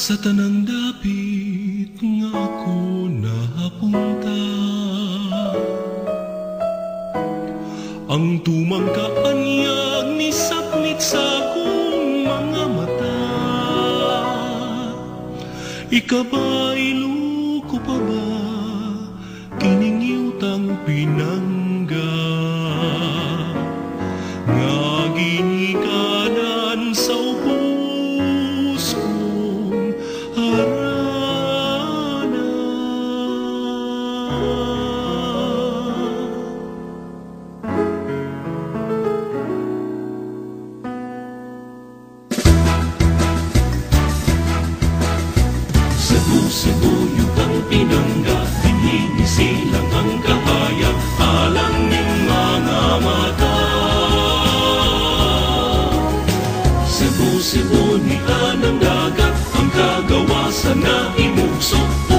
Sa tanang dapit nga ako napunta, ang tumang kaanyag ni saklit sa akong mga mata. Ikabay luko pa ba kining yutang pinangga, nga ginikanan sa upos kong harana. Cebu yutang pinangga, dinhi silang ang kahaya, alang ning mga mata. Cebu ni anang dagat, ang kagawasan na imugso.